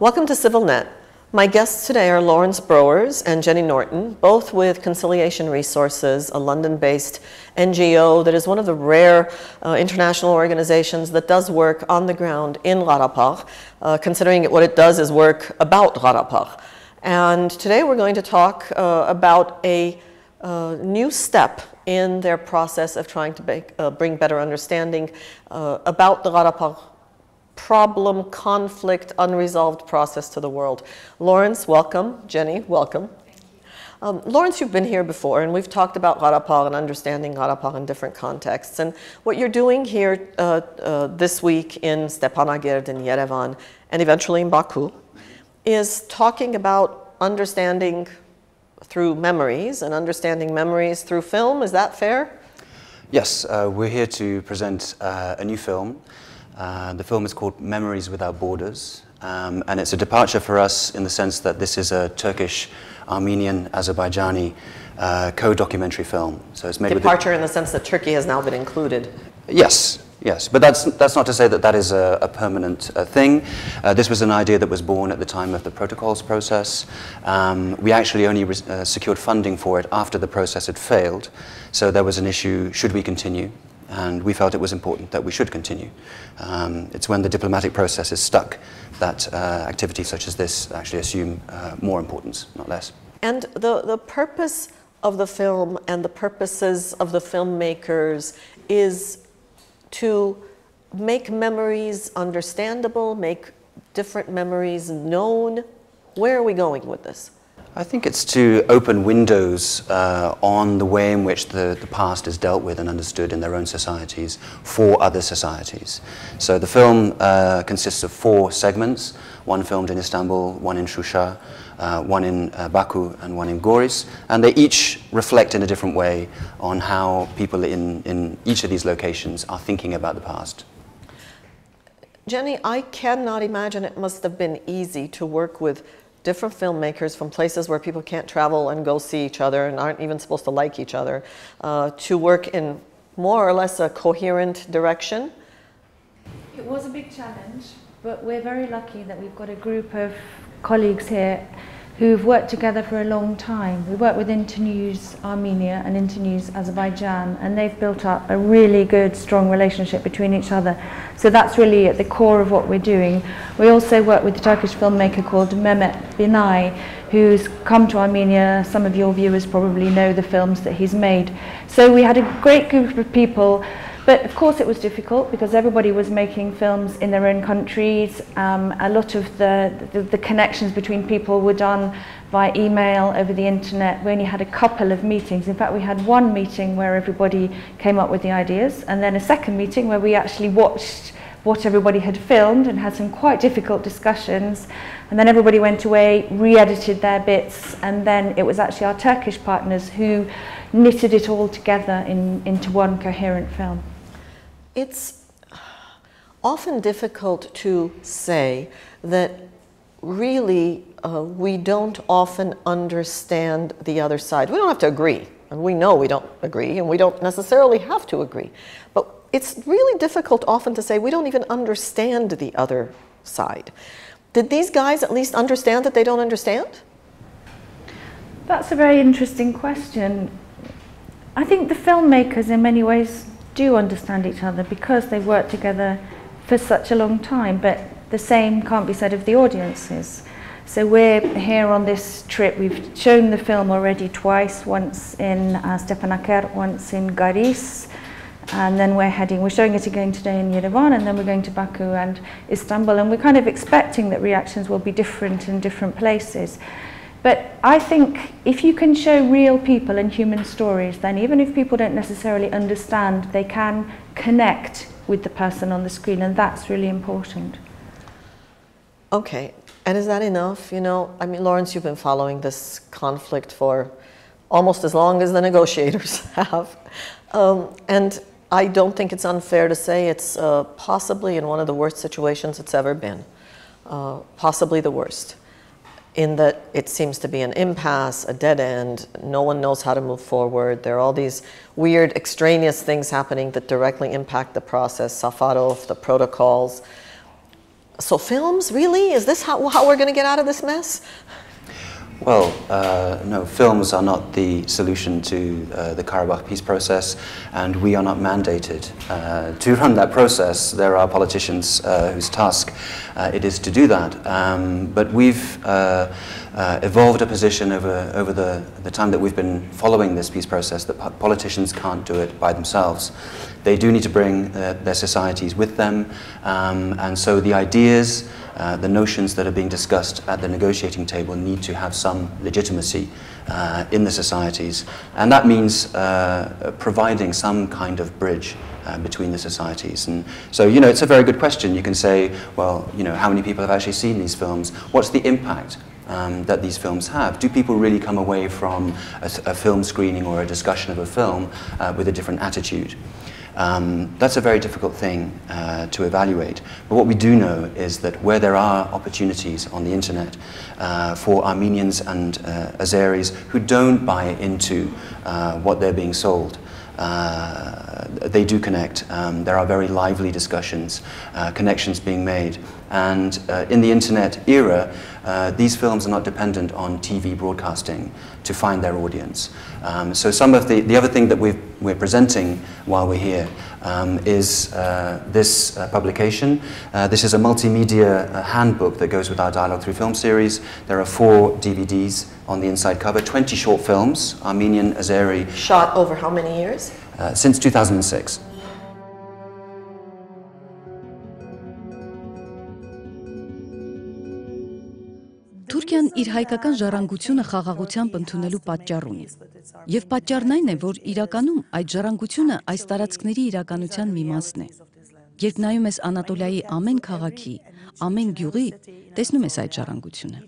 Welcome to CivilNet. My guests today are Laurence and Jenny Norton, both with Conciliation Resources, a London-based NGO that is one of the rare international organizations that does work on the ground in Karabakh, considering what it does is work about Karabakh. And today we're going to talk about a new step in their process of trying to bring better understanding about the Karabakh problem, conflict, unresolved process to the world. Laurence, welcome. Jenny, welcome. Laurence, you've been here before, and we've talked about Karabakh and understanding Karabakh in different contexts. And what you're doing here this week in Stepanakert in Yerevan, and eventually in Baku, is talking about understanding through memories and understanding memories through film. Is that fair? Yes, we're here to present a new film. The film is called Memories Without Borders, and it's a departure for us in the sense that this is a Turkish, Armenian, Azerbaijani co-documentary film. So it's made departure in the sense that Turkey has now been included. Yes, yes, but that's not to say that that is a permanent thing. This was an idea that was born at the time of the protocols process. We actually only secured funding for it after the process had failed, so there was an issue, should we continue? And we felt it was important that we should continue. It's when the diplomatic process is stuck that activities such as this actually assume more importance, not less. And the purpose of the film and the purposes of the filmmakers is to make memories understandable, make different memories known. Where are we going with this? I think it's to open windows on the way in which the past is dealt with and understood in their own societies for other societies. So the film consists of 4 segments, one filmed in Istanbul, one in Shusha, one in Baku, and one in Goris, and they each reflect in a different way on how people in each of these locations are thinking about the past. Jenny, I cannot imagine it must have been easy to work with different filmmakers from places where people can't travel and go see each other and aren't even supposed to like each other, to work in more or less a coherent direction? It was a big challenge, but we're very lucky that we've got a group of colleagues here who've worked together for a long time. We work with Internews Armenia and Internews Azerbaijan, and they've built up a really good, strong relationship between each other. So that's really at the core of what we're doing. We also work with a Turkish filmmaker called Mehmet Binay, who's come to Armenia. Some of your viewers probably know the films that he's made. So we had a great group of people. But of course it was difficult because everybody was making films in their own countries. A lot of the connections between people were done via email, over the internet. We only had a couple of meetings. In fact, we had one meeting where everybody came up with the ideas, and then a second meeting where we actually watched what everybody had filmed and had some quite difficult discussions. And then everybody went away, re-edited their bits, and then it was actually our Turkish partners who knitted it all together into one coherent film. It's often difficult to say that really we don't often understand the other side. We don't have to agree, and we know we don't agree, and we don't necessarily have to agree. But it's really difficult often to say we don't even understand the other side. Did these guys at least understand that they don't understand? That's a very interesting question. I think the filmmakers in many ways do understand each other because they've worked together for such a long time, but the same can't be said of the audiences. So we're here on this trip. We've shown the film already twice, once in Stepanakert, once in Goris, and then we're showing it again today in Yerevan, and then we're going to Baku and Istanbul, and we're kind of expecting that reactions will be different in different places. But I think if you can show real people and human stories, then even if people don't necessarily understand, they can connect with the person on the screen, and that's really important. Okay, and is that enough? You know, I mean, Laurence, you've been following this conflict for almost as long as the negotiators have. And I don't think it's unfair to say it's possibly in one of the worst situations it's ever been, possibly the worst, in that it seems to be an impasse, a dead end. No one knows how to move forward. There are all these weird extraneous things happening that directly impact the process, Safarov, the protocols. So films, really? Is this how we're going to get out of this mess? Well, no, films are not the solution to the Karabakh peace process, and we are not mandated to run that process. There are politicians whose task it is to do that. But we've evolved a position over the time that we've been following this peace process that politicians can't do it by themselves. They do need to bring their societies with them, and so the ideas, the notions that are being discussed at the negotiating table need to have some legitimacy in the societies, and that means providing some kind of bridge between the societies. And so, you know, it's a very good question. You can say, well, you know, how many people have actually seen these films? What's the impact that these films have? Do people really come away from a film screening or a discussion of a film with a different attitude? That's a very difficult thing to evaluate. But what we do know is that where there are opportunities on the internet for Armenians and Azeris who don't buy into what they're being sold, they do connect. There are very lively discussions, connections being made. And in the internet era, these films are not dependent on TV broadcasting to find their audience. So some of the other thing that we're presenting while we're here is this publication. This is a multimedia handbook that goes with our Dialogue Through Film series. There are 4 DVDs on the inside cover, 20 short films, Armenian, Azeri. Shot over how many years? Since 2006. Թուրքիան իր հայկական ժառանգությունը խաղաղությամբ ընդունելու պատճառ ունի։ Եվ պատճառն այն է, որ իրականում այդ ժառանգությունը այս տարածքների իրականության մի մասն է։ Երբ նայում ես Անատոլիայի ամեն քաղաքի, ամեն գյուղի, տեսնում ես այդ ժառանգությունը։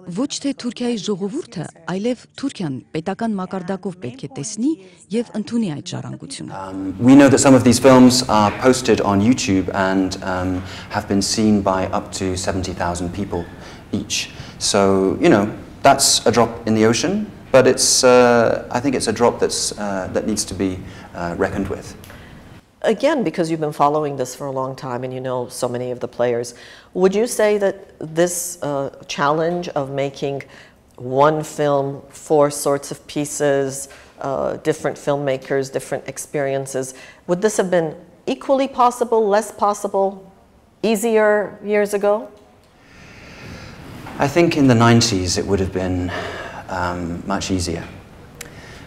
Ոչ թե Թուրքիայի ժողովուրդը, այլև Թուրքիան պետական մակարդակով պետք է տեսնի եւ ընդունի այդ ժառանգությունը։ We know that some of these films are posted on YouTube and have been seen by up to 70,000 people each. So, you know, that's a drop in the ocean, but it's, I think it's a drop that needs to be reckoned with. Again, because you've been following this for a long time and you know so many of the players, would you say that this challenge of making one film, 4 sorts of pieces, different filmmakers, different experiences, would this have been equally possible, less possible, easier years ago? I think in the 90s it would have been much easier.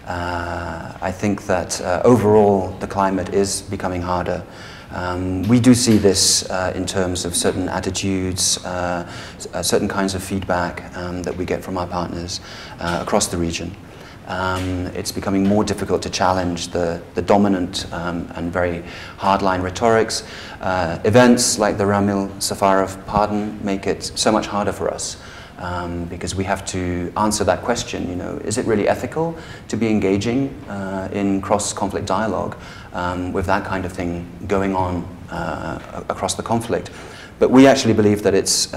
I think that overall the climate is becoming harder. We do see this in terms of certain attitudes, certain kinds of feedback that we get from our partners across the region. It's becoming more difficult to challenge the dominant and very hardline rhetorics. Events like the Ramil Safarov pardon make it so much harder for us. Because we have to answer that question, you know, is it really ethical to be engaging in cross-conflict dialogue with that kind of thing going on across the conflict? But we actually believe that it's,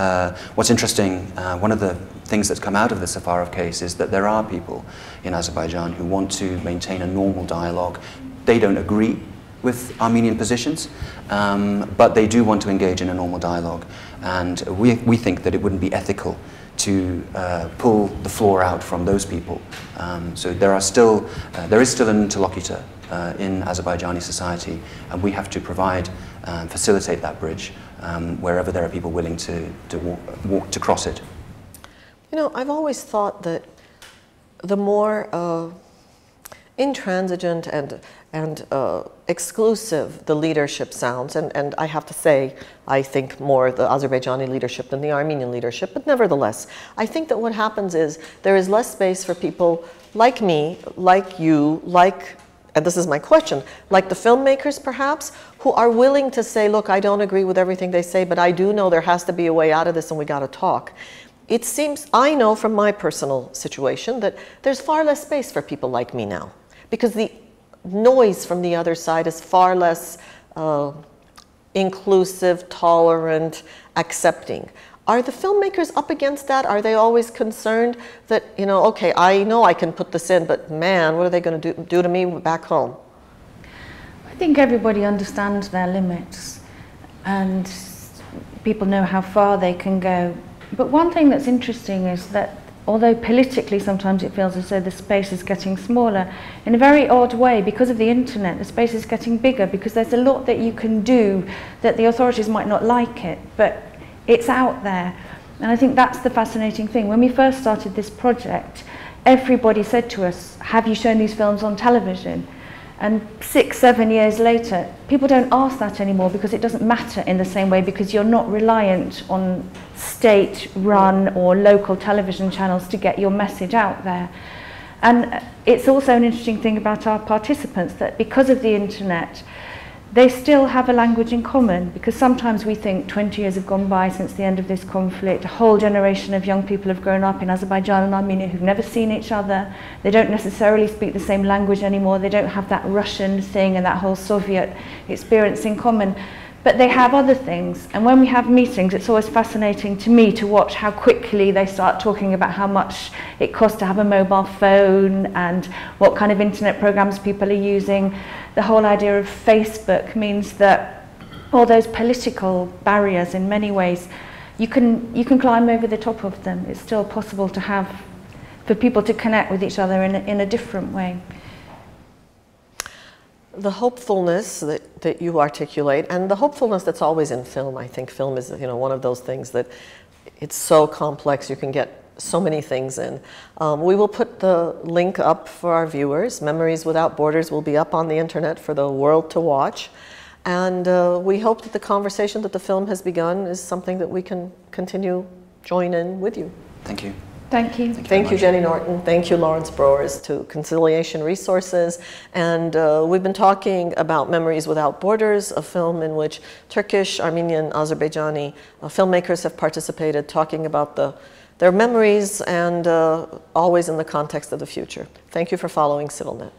what's interesting, one of the things that's come out of the Safarov case is that there are people in Azerbaijan who want to maintain a normal dialogue. They don't agree with Armenian positions, but they do want to engage in a normal dialogue. And we think that it wouldn't be ethical to pull the floor out from those people. So there is still an interlocutor in Azerbaijani society, and we have to provide, facilitate that bridge wherever there are people willing to cross it. You know, I've always thought that the more intransigent and exclusive the leadership sounds, and I have to say, I think more the Azerbaijani leadership than the Armenian leadership, but nevertheless, I think that what happens is there is less space for people like me, like you, like, and this is my question, like the filmmakers perhaps, who are willing to say, look, I don't agree with everything they say, but I do know there has to be a way out of this and we got to talk. It seems, I know from my personal situation that there's far less space for people like me now, because the noise from the other side is far less inclusive, tolerant, accepting. Are the filmmakers up against that? Are they always concerned that, you know, okay, I know I can put this in, but man, what are they going to do to me back home? I think everybody understands their limits, and people know how far they can go. But one thing that's interesting is that although politically sometimes it feels as though the space is getting smaller, in a very odd way, because of the internet, the space is getting bigger, because there's a lot that you can do that the authorities might not like it, but it's out there. And I think that's the fascinating thing. When we first started this project, everybody said to us, have you shown these films on television? And 6, 7 years later, people don't ask that anymore because it doesn't matter in the same way, because you're not reliant on state-run or local television channels to get your message out there. And it's also an interesting thing about our participants that because of the internet, they still have a language in common, because sometimes we think 20 years have gone by since the end of this conflict. A whole generation of young people have grown up in Azerbaijan and Armenia who've never seen each other. They don't necessarily speak the same language anymore. They don't have that Russian thing and that whole Soviet experience in common. But they have other things. And when we have meetings, it's always fascinating to me to watch how quickly they start talking about how much it costs to have a mobile phone and what kind of internet programs people are using. The whole idea of Facebook means that all those political barriers, in many ways, you can climb over the top of them. It's still possible to have, for people to connect with each other in a different way. The hopefulness that you articulate, and the hopefulness that's always in film. I think film is, one of those things that it's so complex, you can get so many things in. We will put the link up for our viewers. Memories Without Borders will be up on the internet for the world to watch. And we hope that the conversation that the film has begun is something that we can continue join in with you. Thank you. Thank you. Thank you, Jenny Norton. Thank you, Laurence Browers, to Conciliation Resources. And we've been talking about Memories Without Borders, a film in which Turkish, Armenian, Azerbaijani filmmakers have participated, talking about their memories and always in the context of the future. Thank you for following CivilNet.